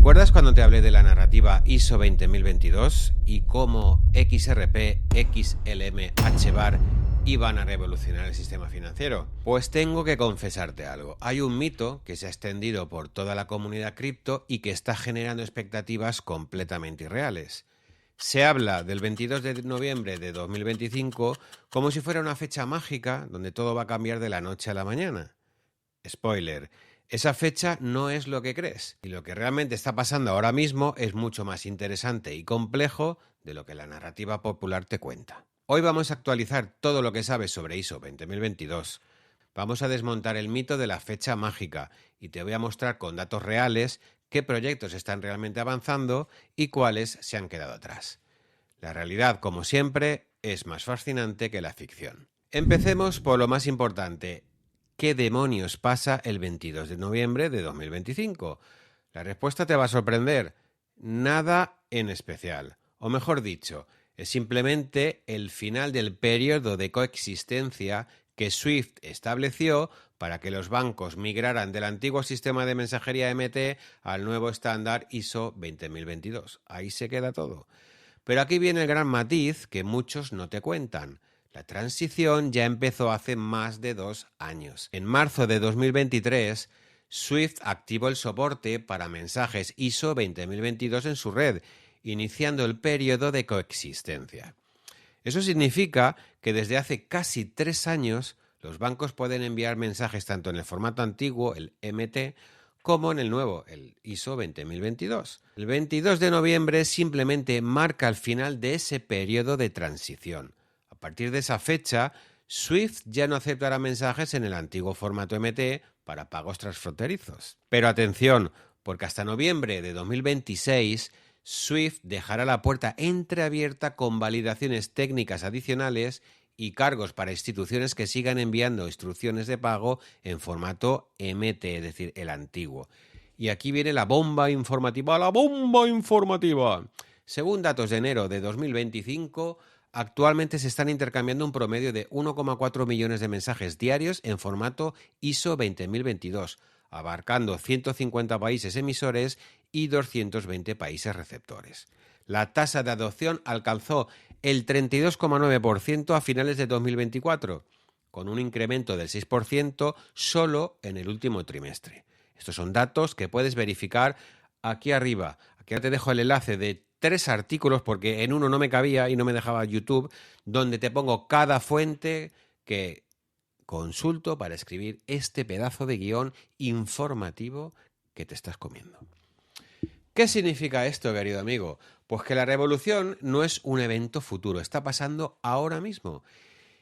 ¿Recuerdas cuando te hablé de la narrativa ISO 20022 y cómo XRP, XLM, HBAR iban a revolucionar el sistema financiero? Pues tengo que confesarte algo. Hay un mito que se ha extendido por toda la comunidad cripto y que está generando expectativas completamente irreales. Se habla del 22 de noviembre de 2025 como si fuera una fecha mágica donde todo va a cambiar de la noche a la mañana. Spoiler, esa fecha no es lo que crees, y lo que realmente está pasando ahora mismo es mucho más interesante y complejo de lo que la narrativa popular te cuenta. Hoy vamos a actualizar todo lo que sabes sobre ISO 20022. Vamos a desmontar el mito de la fecha mágica y te voy a mostrar con datos reales qué proyectos están realmente avanzando y cuáles se han quedado atrás. La realidad, como siempre, es más fascinante que la ficción. Empecemos por lo más importante. ¿Qué demonios pasa el 22 de noviembre de 2025? La respuesta te va a sorprender. Nada en especial. O mejor dicho, es simplemente el final del periodo de coexistencia que SWIFT estableció para que los bancos migraran del antiguo sistema de mensajería MT al nuevo estándar ISO 20022. Ahí se queda todo. Pero aquí viene el gran matiz que muchos no te cuentan. La transición ya empezó hace más de 2 años. En marzo de 2023, SWIFT activó el soporte para mensajes ISO 20022 en su red, iniciando el periodo de coexistencia. Eso significa que desde hace casi 3 años los bancos pueden enviar mensajes tanto en el formato antiguo, el MT, como en el nuevo, el ISO 20022. El 22 de noviembre simplemente marca el final de ese periodo de transición. A partir de esa fecha, SWIFT ya no aceptará mensajes en el antiguo formato MT para pagos transfronterizos. Pero atención, porque hasta noviembre de 2026, SWIFT dejará la puerta entreabierta con validaciones técnicas adicionales y cargos para instituciones que sigan enviando instrucciones de pago en formato MT, es decir, el antiguo. Y aquí viene la bomba informativa, ¡la bomba informativa! Según datos de enero de 2025, actualmente se están intercambiando un promedio de 1,4 millones de mensajes diarios en formato ISO 20022, abarcando 150 países emisores y 220 países receptores. La tasa de adopción alcanzó el 32,9% a finales de 2024, con un incremento del 6% solo en el último trimestre. Estos son datos que puedes verificar aquí arriba. Aquí te dejo el enlace de 3 artículos porque en uno no me cabía y no me dejaba YouTube, donde te pongo cada fuente que consulto para escribir este pedazo de guión informativo que te estás comiendo. ¿Qué significa esto, querido amigo? Pues que la revolución no es un evento futuro, está pasando ahora mismo.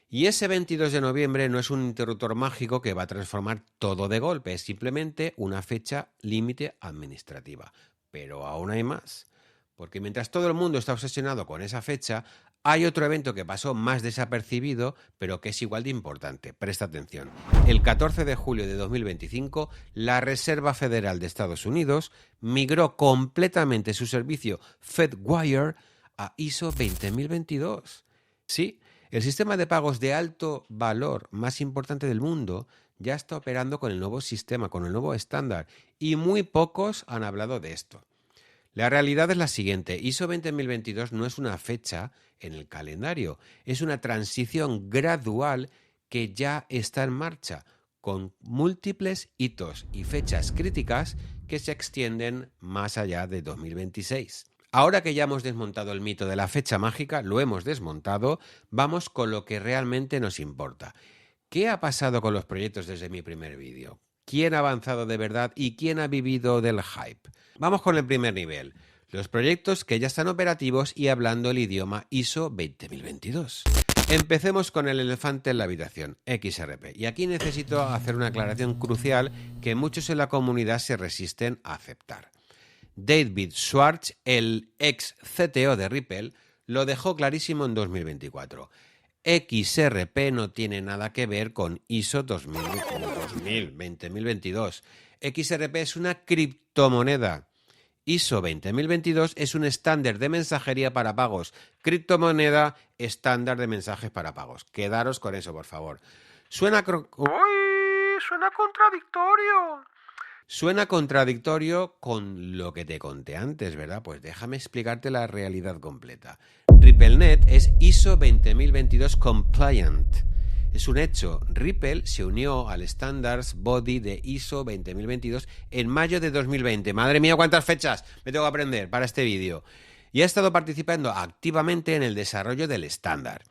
Y ese 22 de noviembre no es un interruptor mágico que va a transformar todo de golpe, es simplemente una fecha límite administrativa. Pero aún hay más, porque mientras todo el mundo está obsesionado con esa fecha, hay otro evento que pasó más desapercibido, pero que es igual de importante. Presta atención. El 14 de julio de 2025, la Reserva Federal de Estados Unidos migró completamente su servicio FedWire a ISO 20022. Sí, el sistema de pagos de alto valor más importante del mundo ya está operando con el nuevo sistema, con el nuevo estándar, y muy pocos han hablado de esto. La realidad es la siguiente, ISO 20022 no es una fecha en el calendario, es una transición gradual que ya está en marcha, con múltiples hitos y fechas críticas que se extienden más allá de 2026. Ahora que ya hemos desmontado el mito de la fecha mágica, lo hemos desmontado, vamos con lo que realmente nos importa. ¿Qué ha pasado con los proyectos desde mi primer vídeo? ¿Quién ha avanzado de verdad y quién ha vivido del hype? Vamos con el primer nivel. Los proyectos que ya están operativos y hablando el idioma ISO 20022. Empecemos con el elefante en la habitación, XRP. Y aquí necesito hacer una aclaración crucial que muchos en la comunidad se resisten a aceptar. David Schwartz, el ex CTO de Ripple, lo dejó clarísimo en 2024. XRP no tiene nada que ver con ISO 20022. XRP es una criptomoneda. ISO 20022 es un estándar de mensajería para pagos. Criptomoneda, estándar de mensajes para pagos. Quedaros con eso, por favor. Suena contradictorio. Suena contradictorio con lo que te conté antes, ¿verdad? Pues déjame explicarte la realidad completa. RippleNet es ISO 20022 compliant. Es un hecho. Ripple se unió al Standards Body de ISO 20022 en mayo de 2020. Madre mía, cuántas fechas me tengo que aprender para este vídeo. Y ha estado participando activamente en el desarrollo del estándar.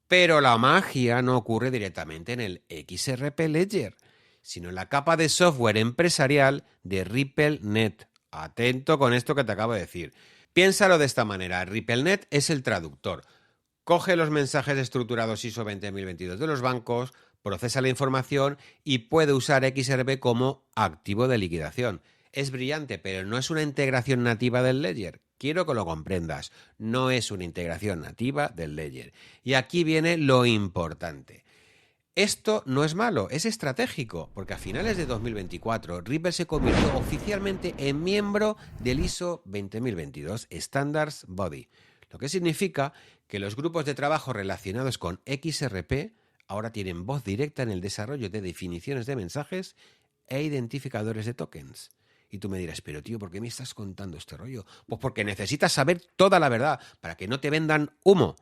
Pero la magia no ocurre directamente en el XRP Ledger, sino en la capa de software empresarial de RippleNet. Atento con esto que te acabo de decir. Piénsalo de esta manera. RippleNet es el traductor. Coge los mensajes estructurados ISO 20022 de los bancos, procesa la información y puede usar XRP como activo de liquidación. Es brillante, pero no es una integración nativa del Ledger. Quiero que lo comprendas. No es una integración nativa del Ledger. Y aquí viene lo importante. Esto no es malo, es estratégico, porque a finales de 2024 Ripple se convirtió oficialmente en miembro del ISO 20022 Standards Body, lo que significa que los grupos de trabajo relacionados con XRP ahora tienen voz directa en el desarrollo de definiciones de mensajes e identificadores de tokens. Y tú me dirás, pero tío, ¿por qué me estás contando este rollo? Pues porque necesitas saber toda la verdad, para que no te vendan humo,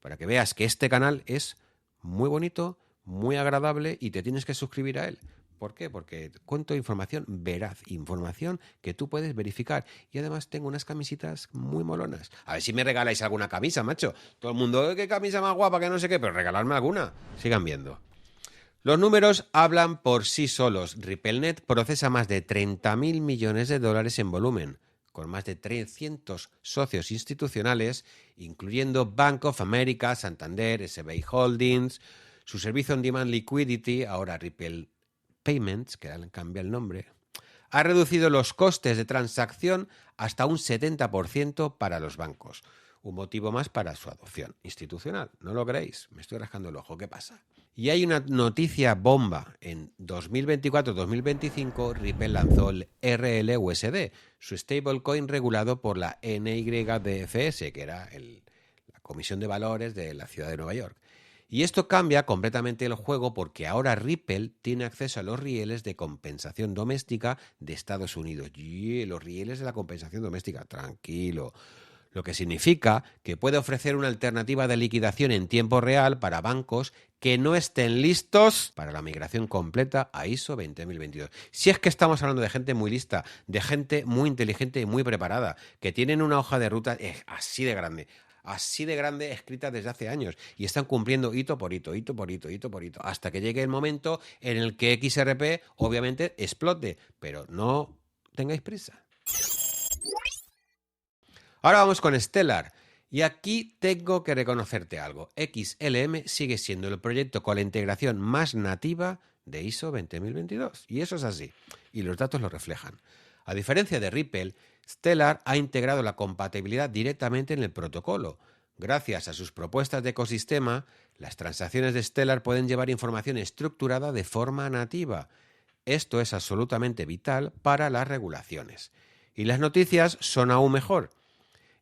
para que veas que este canal es muy bonito, muy agradable y te tienes que suscribir a él. ¿Por qué? Porque cuento información veraz, información que tú puedes verificar. Y además tengo unas camisitas muy molonas. A ver si me regaláis alguna camisa, macho. Todo el mundo, qué camisa más guapa, que no sé qué, pero regalarme alguna. Sigan viendo. Los números hablan por sí solos. RippleNet procesa más de 30.000 millones de dólares en volumen, con más de 300 socios institucionales, incluyendo Bank of America, Santander, SBI Holdings, su servicio On Demand Liquidity, ahora Ripple Payments, que le cambia el nombre, ha reducido los costes de transacción hasta un 70% para los bancos. Un motivo más para su adopción institucional. ¿No lo creéis? Me estoy rascando el ojo. ¿Qué pasa? Y hay una noticia bomba. En 2024-2025 Ripple lanzó el RLUSD, su stablecoin regulado por la NYDFS, que era la Comisión de Valores de la ciudad de Nueva York. Y esto cambia completamente el juego porque ahora Ripple tiene acceso a los rieles de compensación doméstica de Estados Unidos. Y los rieles de la compensación doméstica, tranquilo. Lo que significa que puede ofrecer una alternativa de liquidación en tiempo real para bancos que no estén listos para la migración completa a ISO 20022. Si es que estamos hablando de gente muy lista, de gente muy inteligente y muy preparada, que tienen una hoja de ruta así de grande escrita desde hace años y están cumpliendo hito por hito, hasta que llegue el momento en el que XRP obviamente explote, pero no tengáis prisa. Ahora vamos con Stellar. Y aquí tengo que reconocerte algo. XLM sigue siendo el proyecto con la integración más nativa de ISO 20022. Y eso es así. Y los datos lo reflejan. A diferencia de Ripple, Stellar ha integrado la compatibilidad directamente en el protocolo. Gracias a sus propuestas de ecosistema, las transacciones de Stellar pueden llevar información estructurada de forma nativa. Esto es absolutamente vital para las regulaciones. Y las noticias son aún mejor.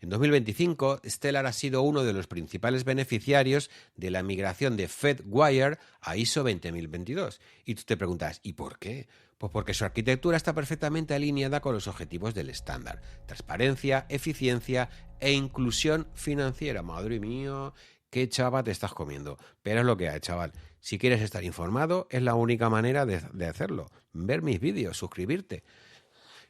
En 2025, Stellar ha sido uno de los principales beneficiarios de la migración de Fedwire a ISO 20022. Y tú te preguntas, ¿y por qué? Pues porque su arquitectura está perfectamente alineada con los objetivos del estándar. Transparencia, eficiencia e inclusión financiera. Madre mía, qué chava te estás comiendo. Pero es lo que hay, chaval. Si quieres estar informado, es la única manera de hacerlo. Ver mis vídeos, suscribirte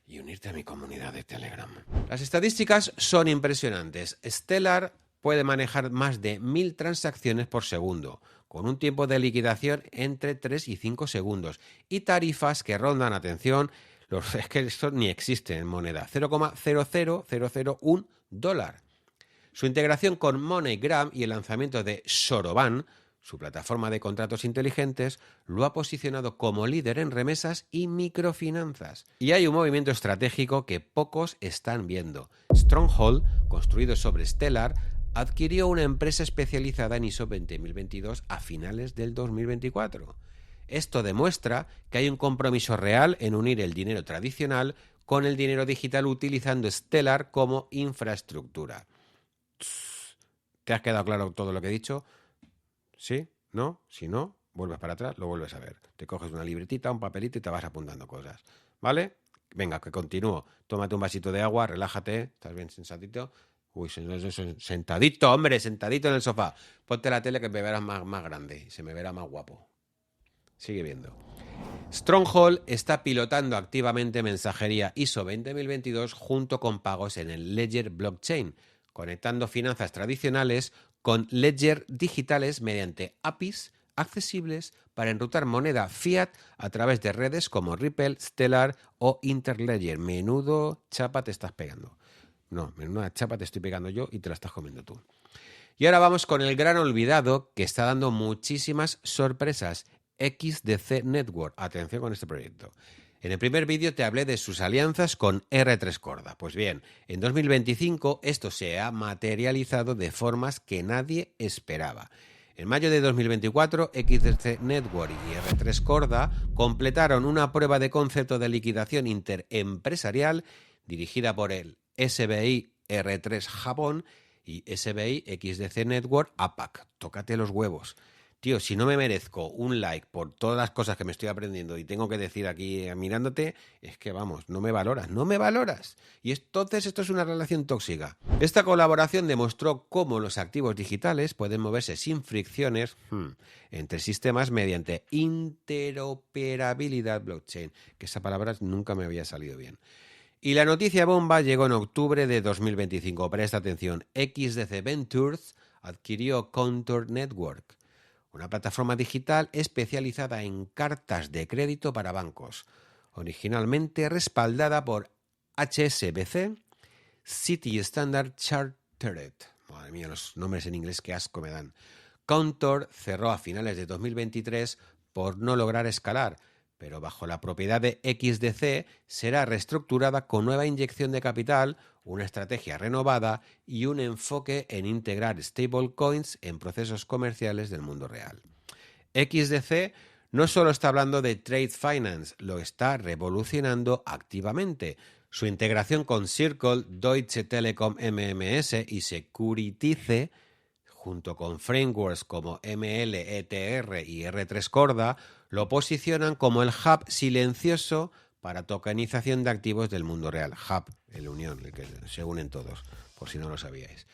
y unirte a mi comunidad de Telegram. Las estadísticas son impresionantes. Stellar puede manejar más de 1000 transacciones por segundo, con un tiempo de liquidación entre 3 y 5 segundos, y tarifas que rondan, atención, es que esto ni existe en moneda, 0,00001 dólar. Su integración con MoneyGram y el lanzamiento de Soroban, su plataforma de contratos inteligentes, lo ha posicionado como líder en remesas y microfinanzas. Y hay un movimiento estratégico que pocos están viendo. Stronghold, construido sobre Stellar, adquirió una empresa especializada en ISO 20022 a finales del 2024. Esto demuestra que hay un compromiso real en unir el dinero tradicional con el dinero digital utilizando Stellar como infraestructura. ¿Te has quedado claro todo lo que he dicho? ¿Sí? ¿No? Si no, vuelves para atrás, lo vuelves a ver. Te coges una libretita, un papelito y te vas apuntando cosas. ¿vale? Venga, que continúo. Tómate un vasito de agua, relájate, estás bien sentadito. Uy, sentadito, hombre, sentadito en el sofá. Ponte la tele que me verás más grande y se me verá más guapo. Sigue viendo. Stronghold está pilotando activamente mensajería ISO 20022 junto con pagos en el Ledger Blockchain, conectando finanzas tradicionales con ledger digitales mediante APIs accesibles para enrutar moneda fiat a través de redes como Ripple, Stellar o Interledger. Menudo chapa te estás pegando. No, menuda chapa te estoy pegando yo y te la estás comiendo tú. Y ahora vamos con el gran olvidado que está dando muchísimas sorpresas. XDC Network. Atención con este proyecto. En el primer vídeo te hablé de sus alianzas con R3 Corda. Pues bien, en 2025 esto se ha materializado de formas que nadie esperaba. En mayo de 2024, XDC Network y R3 Corda completaron una prueba de concepto de liquidación interempresarial dirigida por el SBI R3 Japón y SBI XDC Network APAC. Tócate los huevos. Tío, si no me merezco un like por todas las cosas que me estoy aprendiendo y tengo que decir aquí mirándote, es que vamos, no me valoras. Y entonces esto es una relación tóxica. Esta colaboración demostró cómo los activos digitales pueden moverse sin fricciones entre sistemas mediante interoperabilidad blockchain, que esa palabra nunca me había salido bien. Y la noticia bomba llegó en octubre de 2025. Presta atención, XDC Ventures adquirió Contour Network, una plataforma digital especializada en cartas de crédito para bancos, originalmente respaldada por HSBC, City Standard Chartered. Madre mía, los nombres en inglés, qué asco me dan. Contour cerró a finales de 2023 por no lograr escalar, pero bajo la propiedad de XDC será reestructurada con nueva inyección de capital, una estrategia renovada y un enfoque en integrar stablecoins en procesos comerciales del mundo real. XDC no solo está hablando de trade finance, lo está revolucionando activamente. Su integración con Circle, Deutsche Telekom MMS y Securitize, junto con frameworks como MLETR y R3 Corda, lo posicionan como el hub silencioso para tokenización de activos del mundo real. Hub, en la unión, el que se unen todos, por si no lo sabíais.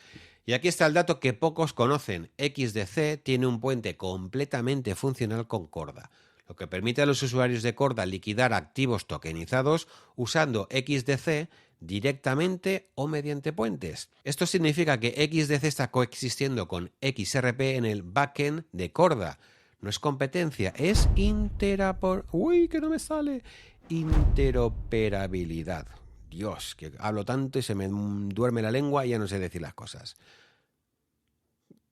Y aquí está el dato que pocos conocen. XDC tiene un puente completamente funcional con Corda, lo que permite a los usuarios de Corda liquidar activos tokenizados usando XDC directamente o mediante puentes. Esto significa que XDC está coexistiendo con XRP en el backend de Corda. No es competencia, es interoperabilidad. Dios, que hablo tanto y se me duerme la lengua y ya no sé decir las cosas.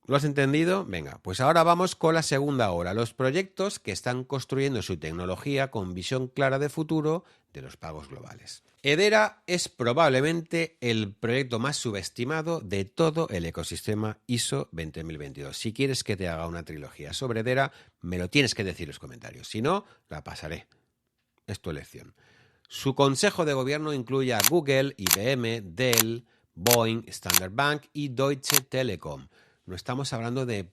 ¿Lo has entendido? Venga, pues ahora vamos con la segunda hora. Los proyectos que están construyendo su tecnología con visión clara de futuro de los pagos globales. Hedera es probablemente el proyecto más subestimado de todo el ecosistema ISO 20022. Si quieres que te haga una trilogía sobre Hedera, me lo tienes que decir en los comentarios. Si no, la pasaré. Es tu elección. Su consejo de gobierno incluye a Google, IBM, Dell, Boeing, Standard Bank y Deutsche Telekom. No estamos hablando de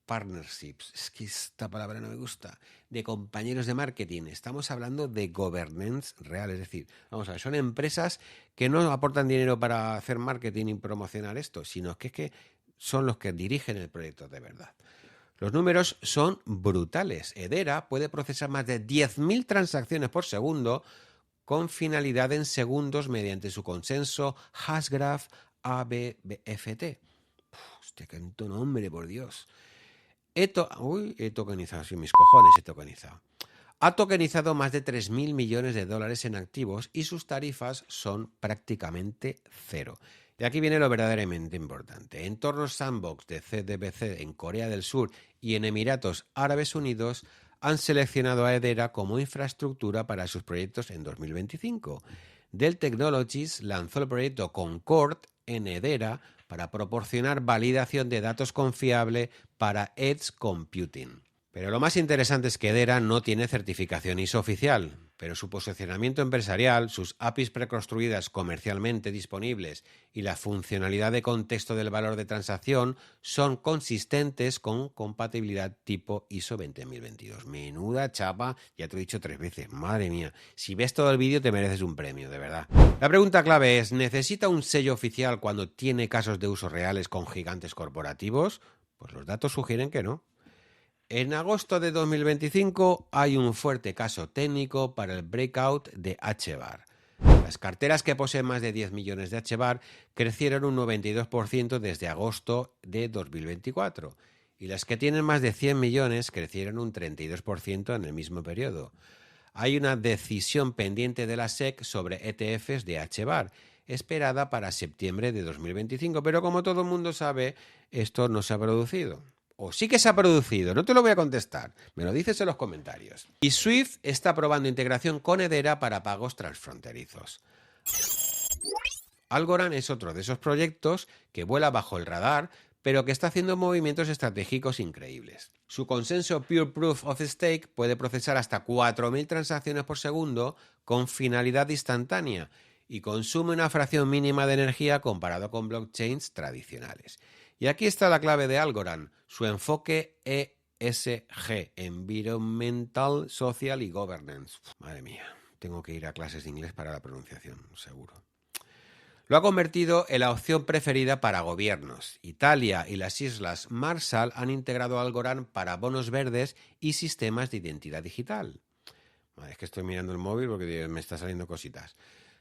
partnerships, es que esta palabra no me gusta, de compañeros de marketing, estamos hablando de governance real, es decir, vamos a ver, son empresas que no aportan dinero para hacer marketing y promocionar esto, sino que es que son los que dirigen el proyecto de verdad. Los números son brutales. Hedera puede procesar más de 10.000 transacciones por segundo con finalidad en segundos mediante su consenso Hashgraph ABFT. Hostia, qué nombre, por Dios. He tokenizado, sí, mis cojones he tokenizado. Ha tokenizado más de 3.000 millones de dólares en activos y sus tarifas son prácticamente cero. Y aquí viene lo verdaderamente importante. Entornos sandbox de CDBC en Corea del Sur y en Emiratos Árabes Unidos han seleccionado a Hedera como infraestructura para sus proyectos en 2025. Dell Technologies lanzó el proyecto Concord en Hedera para proporcionar validación de datos confiable para Edge Computing. Pero lo más interesante es que Hedera no tiene certificación ISO oficial. pero su posicionamiento empresarial, sus APIs preconstruidas comercialmente disponibles y la funcionalidad de contexto del valor de transacción son consistentes con compatibilidad tipo ISO 20022. Menuda chapa, ya te lo he dicho 3 veces, madre mía. Si ves todo el vídeo te mereces un premio, de verdad. La pregunta clave es, ¿necesita un sello oficial cuando tiene casos de uso reales con gigantes corporativos? Pues los datos sugieren que no. En agosto de 2025 hay un fuerte caso técnico para el breakout de HBAR. Las carteras que poseen más de 10 millones de HBAR crecieron un 92% desde agosto de 2024 y las que tienen más de 100 millones crecieron un 32% en el mismo periodo. Hay una decisión pendiente de la SEC sobre ETFs de HBAR, esperada para septiembre de 2025, pero como todo el mundo sabe, esto no se ha producido. O sí que se ha producido, no te lo voy a contestar, me lo dices en los comentarios. Y Swift está probando integración con Hedera para pagos transfronterizos. Algorand es otro de esos proyectos que vuela bajo el radar, pero que está haciendo movimientos estratégicos increíbles. Su consenso Pure Proof of Stake puede procesar hasta 4.000 transacciones por segundo con finalidad instantánea y consume una fracción mínima de energía comparado con blockchains tradicionales. Y aquí está la clave de Algorand, su enfoque ESG, Environmental, Social y Governance. Madre mía, tengo que ir a clases de inglés para la pronunciación, seguro. Lo ha convertido en la opción preferida para gobiernos. Italia y las Islas Marshall han integrado Algorand para bonos verdes y sistemas de identidad digital. Madre, es que estoy mirando el móvil porque me están saliendo cositas.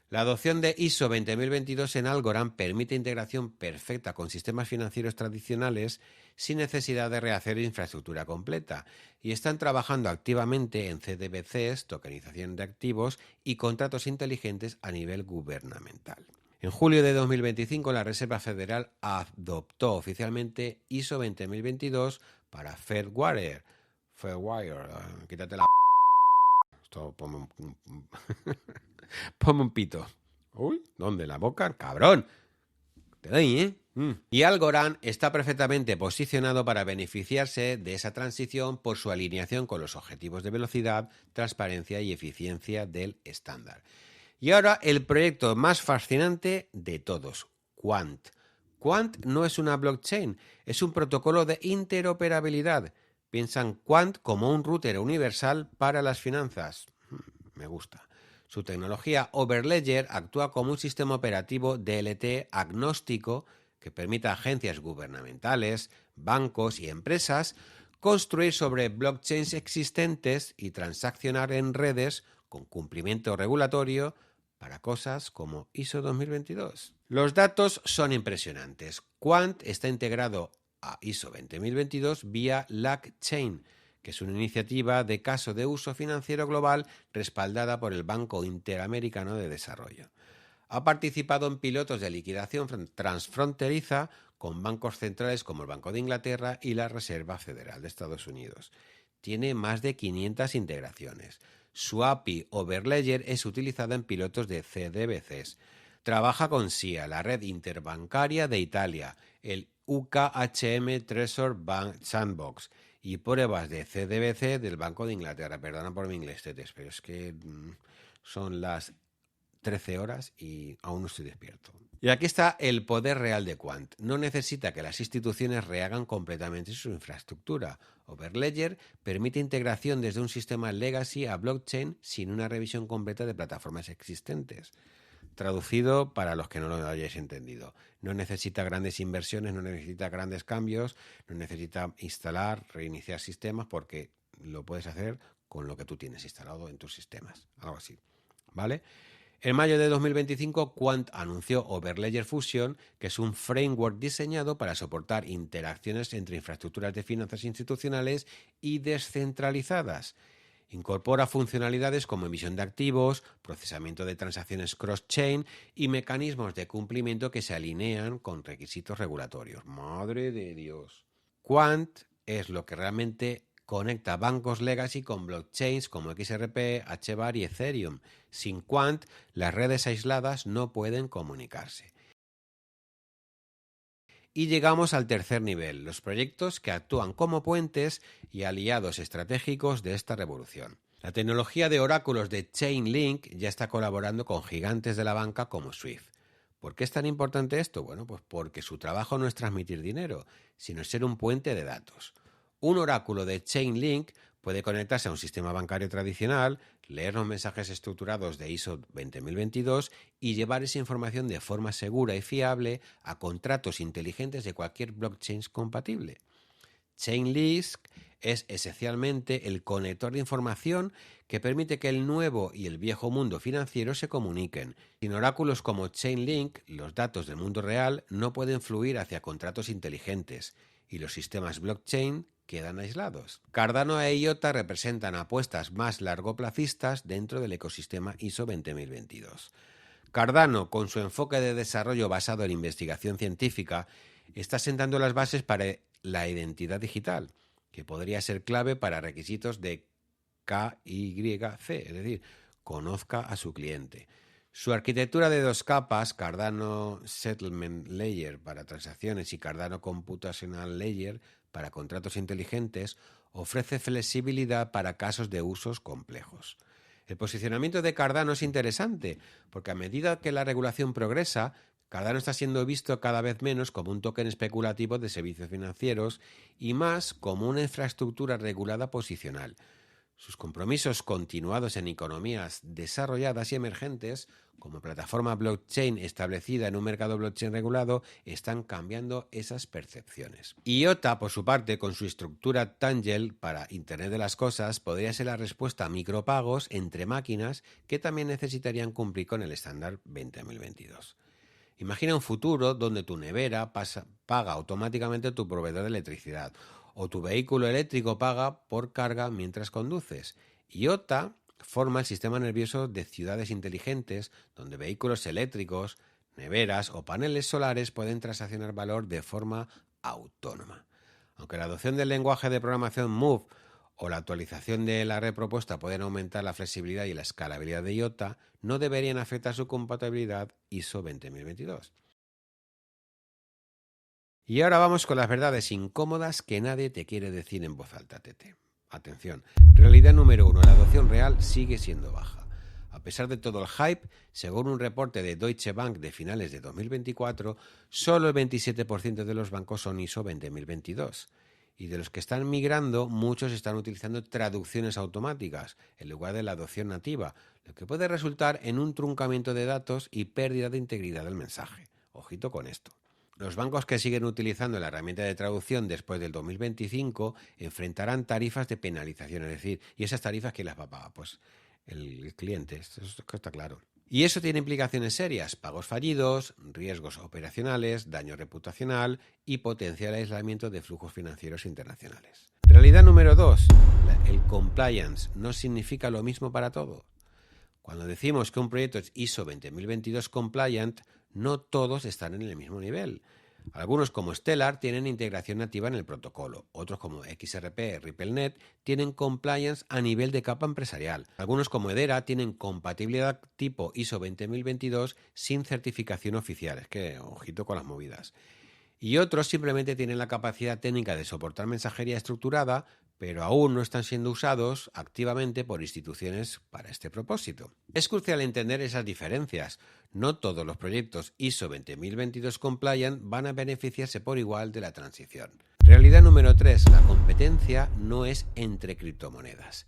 La adopción de ISO 20022 en Algorand permite integración perfecta con sistemas financieros tradicionales sin necesidad de rehacer infraestructura completa y están trabajando activamente en CDBCs, tokenización de activos y contratos inteligentes a nivel gubernamental. En julio de 2025 la Reserva Federal adoptó oficialmente ISO 20022 para Fedwire. Quítate la... Esto, ponme un pito. Uy, ¿dónde? ¿La boca? ¡Cabrón! Te doy, ¿eh? Y Algorand está perfectamente posicionado para beneficiarse de esa transición por su alineación con los objetivos de velocidad, transparencia y eficiencia del estándar. Y ahora el proyecto más fascinante de todos, Quant. Quant no es una blockchain, es un protocolo de interoperabilidad. Piensa en Quant como un router universal para las finanzas. Me gusta. Su tecnología Overledger actúa como un sistema operativo DLT agnóstico que permite a agencias gubernamentales, bancos y empresas construir sobre blockchains existentes y transaccionar en redes con cumplimiento regulatorio para cosas como ISO 2022. Los datos son impresionantes. Quant está integrado a ISO 20022 vía LACchain, que es una iniciativa de caso de uso financiero global respaldada por el Banco Interamericano de Desarrollo. Ha participado en pilotos de liquidación transfronteriza con bancos centrales como el Banco de Inglaterra y la Reserva Federal de Estados Unidos. Tiene más de 500 integraciones. Su API Overledger es utilizada en pilotos de CDBCs. Trabaja con SIA, la red interbancaria de Italia, el UKHM Treasury Bank Sandbox y pruebas de CDBC del Banco de Inglaterra. Perdona por mi inglés, tetes, pero es que son las 13 horas y aún no estoy despierto. Y aquí está el poder real de Quant. No necesita que las instituciones rehagan completamente su infraestructura. Overledger permite integración desde un sistema legacy a blockchain sin una revisión completa de plataformas existentes. Traducido para los que no lo hayáis entendido. No necesita grandes inversiones, no necesita grandes cambios, no necesita instalar, reiniciar sistemas porque lo puedes hacer con lo que tú tienes instalado en tus sistemas. Algo así. ¿Vale? En mayo de 2025, Quant anunció Overledger Fusion, que es un framework diseñado para soportar interacciones entre infraestructuras de finanzas institucionales y descentralizadas. Incorpora funcionalidades como emisión de activos, procesamiento de transacciones cross-chain y mecanismos de cumplimiento que se alinean con requisitos regulatorios. ¡Madre de Dios! Quant es lo que realmente conecta bancos legacy con blockchains como XRP, HBAR y Ethereum. Sin Quant, las redes aisladas no pueden comunicarse. Y llegamos al tercer nivel, los proyectos que actúan como puentes y aliados estratégicos de esta revolución. La tecnología de oráculos de Chainlink ya está colaborando con gigantes de la banca como Swift. ¿Por qué es tan importante esto? Bueno, pues porque su trabajo no es transmitir dinero, sino ser un puente de datos. Un oráculo de Chainlink puede conectarse a un sistema bancario tradicional, leer los mensajes estructurados de ISO 20022 y llevar esa información de forma segura y fiable a contratos inteligentes de cualquier blockchain compatible. Chainlink es esencialmente el conector de información que permite que el nuevo y el viejo mundo financiero se comuniquen. Sin oráculos como Chainlink, los datos del mundo real no pueden fluir hacia contratos inteligentes y los sistemas blockchain quedan aislados. Cardano e IOTA representan apuestas más largoplacistas dentro del ecosistema ISO 20022. Cardano, con su enfoque de desarrollo basado en investigación científica, está sentando las bases para la identidad digital, que podría ser clave para requisitos de KYC, es decir, conozca a su cliente. Su arquitectura de 2 capas, Cardano Settlement Layer para transacciones y Cardano Computational Layer para contratos inteligentes, ofrece flexibilidad para casos de usos complejos. El posicionamiento de Cardano es interesante, porque a medida que la regulación progresa, Cardano está siendo visto cada vez menos como un token especulativo de servicios financieros y más como una infraestructura regulada posicional. Sus compromisos continuados en economías desarrolladas y emergentes, como plataforma blockchain establecida en un mercado blockchain regulado, están cambiando esas percepciones. IOTA, por su parte, con su estructura Tangle para Internet de las Cosas, podría ser la respuesta a micropagos entre máquinas que también necesitarían cumplir con el estándar 20022. Imagina un futuro donde tu nevera paga automáticamente tu proveedor de electricidad o tu vehículo eléctrico paga por carga mientras conduces. IOTA forma el sistema nervioso de ciudades inteligentes donde vehículos eléctricos, neveras o paneles solares pueden transaccionar valor de forma autónoma. Aunque la adopción del lenguaje de programación Move o la actualización de la red propuesta pueden aumentar la flexibilidad y la escalabilidad de IOTA, no deberían afectar su compatibilidad ISO 20022. Y ahora vamos con las verdades incómodas que nadie te quiere decir en voz alta, Tete. Atención, realidad número 1, la adopción real sigue siendo baja. A pesar de todo el hype, según un reporte de Deutsche Bank de finales de 2024, solo el 27% de los bancos son ISO 20022. Y de los que están migrando, muchos están utilizando traducciones automáticas en lugar de la adopción nativa, lo que puede resultar en un truncamiento de datos y pérdida de integridad del mensaje. Ojito con esto. Los bancos que siguen utilizando la herramienta de traducción después del 2025 enfrentarán tarifas de penalización, es decir, ¿y esas tarifas quién las va a pagar? Pues el cliente, eso está claro. Y eso tiene implicaciones serias: pagos fallidos, riesgos operacionales, daño reputacional y potencial aislamiento de flujos financieros internacionales. Realidad número 2. El compliance no significa lo mismo para todo. Cuando decimos que un proyecto es ISO 20022 compliant, no todos están en el mismo nivel. Algunos, como Stellar, tienen integración nativa en el protocolo. Otros, como XRP, RippleNet, tienen compliance a nivel de capa empresarial. Algunos, como Hedera, tienen compatibilidad tipo ISO 20022 sin certificación oficial. Es que, ojito con las movidas. Y otros simplemente tienen la capacidad técnica de soportar mensajería estructurada, pero aún no están siendo usados activamente por instituciones para este propósito. Es crucial entender esas diferencias. No todos los proyectos ISO 20022 compliant van a beneficiarse por igual de la transición. Realidad número 3. La competencia no es entre criptomonedas.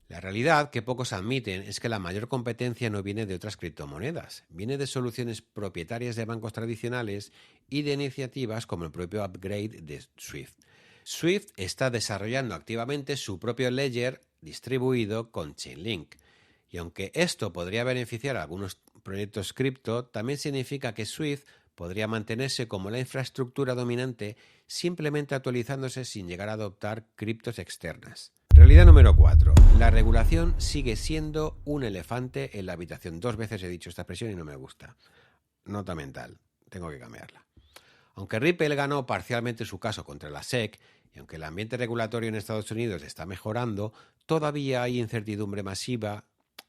La realidad que pocos admiten es que la mayor competencia no viene de otras criptomonedas, viene de soluciones propietarias de bancos tradicionales y de iniciativas como el propio upgrade de Swift. Swift está desarrollando activamente su propio ledger distribuido con Chainlink. Y aunque esto podría beneficiar a algunos proyectos cripto, también significa que Swift podría mantenerse como la infraestructura dominante simplemente actualizándose sin llegar a adoptar criptos externas. Realidad número 4. La regulación sigue siendo un elefante en la habitación. 2 veces he dicho esta expresión y no me gusta. Nota mental. Tengo que cambiarla. Aunque Ripple ganó parcialmente su caso contra la SEC y aunque el ambiente regulatorio en Estados Unidos está mejorando, todavía hay incertidumbre masiva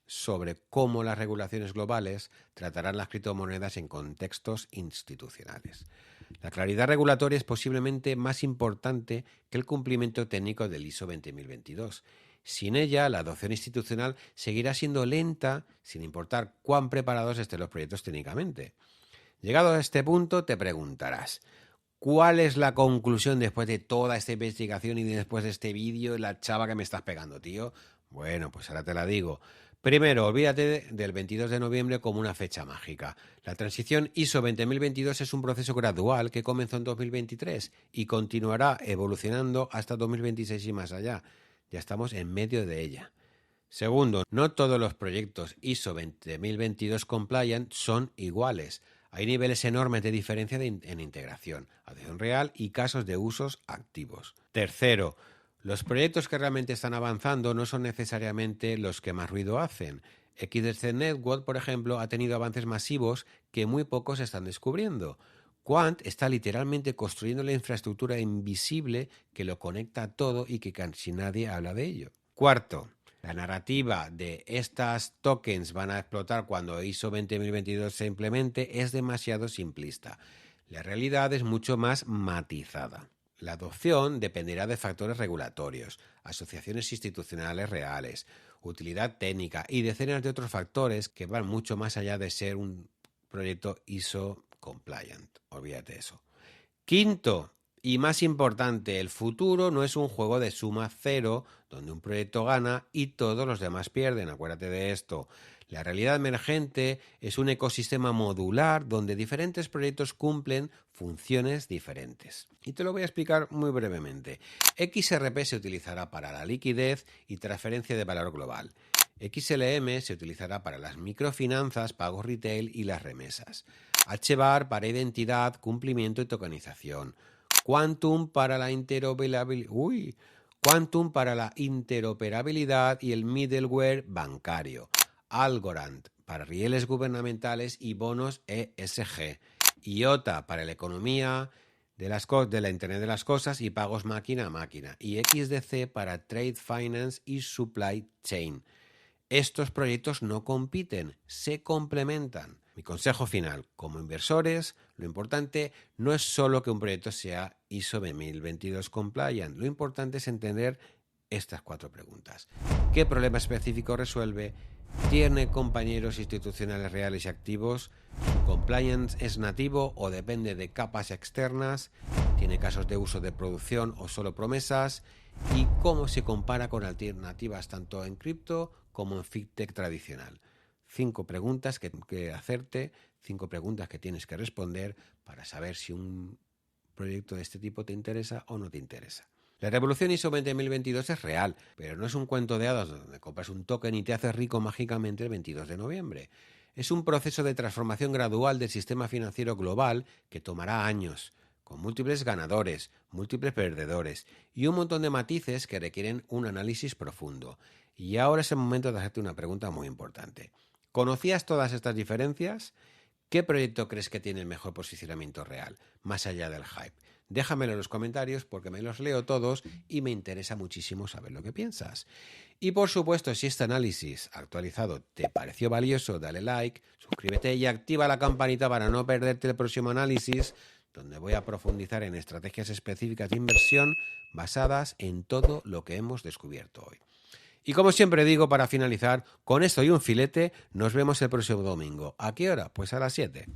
sobre cómo las regulaciones globales tratarán las criptomonedas en contextos institucionales. La claridad regulatoria es posiblemente más importante que el cumplimiento técnico del ISO 20022. Sin ella, la adopción institucional seguirá siendo lenta, sin importar cuán preparados estén los proyectos técnicamente. Llegado a este punto, te preguntarás, ¿cuál es la conclusión después de toda esta investigación y después de este vídeo, la chava que me estás pegando, tío? Bueno, pues ahora te la digo. Primero, olvídate del 22 de noviembre como una fecha mágica. La transición ISO 20022 es un proceso gradual que comenzó en 2023 y continuará evolucionando hasta 2026 y más allá. Ya estamos en medio de ella. Segundo, no todos los proyectos ISO 20022 compliant son iguales. Hay niveles enormes de diferencia en integración, adopción real y casos de usos activos. Tercero, los proyectos que realmente están avanzando no son necesariamente los que más ruido hacen. XDC Network, por ejemplo, ha tenido avances masivos que muy pocos están descubriendo. Quant está literalmente construyendo la infraestructura invisible que lo conecta a todo y que casi nadie habla de ello. Cuarto, la narrativa de estas tokens van a explotar cuando ISO 20022 se implemente es demasiado simplista. La realidad es mucho más matizada. La adopción dependerá de factores regulatorios, asociaciones institucionales reales, utilidad técnica y decenas de otros factores que van mucho más allá de ser un proyecto ISO compliant. Olvídate eso. Quinto, y más importante, el futuro no es un juego de suma cero donde un proyecto gana y todos los demás pierden. Acuérdate de esto. La realidad emergente es un ecosistema modular donde diferentes proyectos cumplen funciones diferentes. Y te lo voy a explicar muy brevemente. XRP se utilizará para la liquidez y transferencia de valor global. XLM se utilizará para las microfinanzas, pagos retail y las remesas. HBAR para identidad, cumplimiento y tokenización. Quantum para la interoperabilidad y el middleware bancario. Algorand para rieles gubernamentales y bonos ESG. IOTA para la economía de la Internet de las Cosas y pagos máquina a máquina. Y XDC para Trade Finance y Supply Chain. Estos proyectos no compiten, se complementan. Mi consejo final, como inversores, lo importante no es solo que un proyecto sea ISO 2022 compliant, lo importante es entender estas 4 preguntas. ¿Qué problema específico resuelve? ¿Tiene compañeros institucionales reales y activos? ¿Su compliance es nativo o depende de capas externas? ¿Tiene casos de uso de producción o solo promesas? ¿Y cómo se compara con alternativas tanto en cripto como en fintech tradicional? 5 preguntas que hacerte, 5 preguntas que tienes que responder para saber si un proyecto de este tipo te interesa o no te interesa. La revolución ISO 20022 es real, pero no es un cuento de hadas donde compras un token y te haces rico mágicamente el 22 de noviembre. Es un proceso de transformación gradual del sistema financiero global que tomará años, con múltiples ganadores, múltiples perdedores y un montón de matices que requieren un análisis profundo. Y ahora es el momento de hacerte una pregunta muy importante. ¿Conocías todas estas diferencias? ¿Qué proyecto crees que tiene el mejor posicionamiento real, más allá del hype? Déjamelo en los comentarios porque me los leo todos y me interesa muchísimo saber lo que piensas. Y por supuesto, si este análisis actualizado te pareció valioso, dale like, suscríbete y activa la campanita para no perderte el próximo análisis, donde voy a profundizar en estrategias específicas de inversión basadas en todo lo que hemos descubierto hoy. Y como siempre digo, para finalizar, con esto y un filete, nos vemos el próximo domingo. ¿A qué hora? Pues a las 7.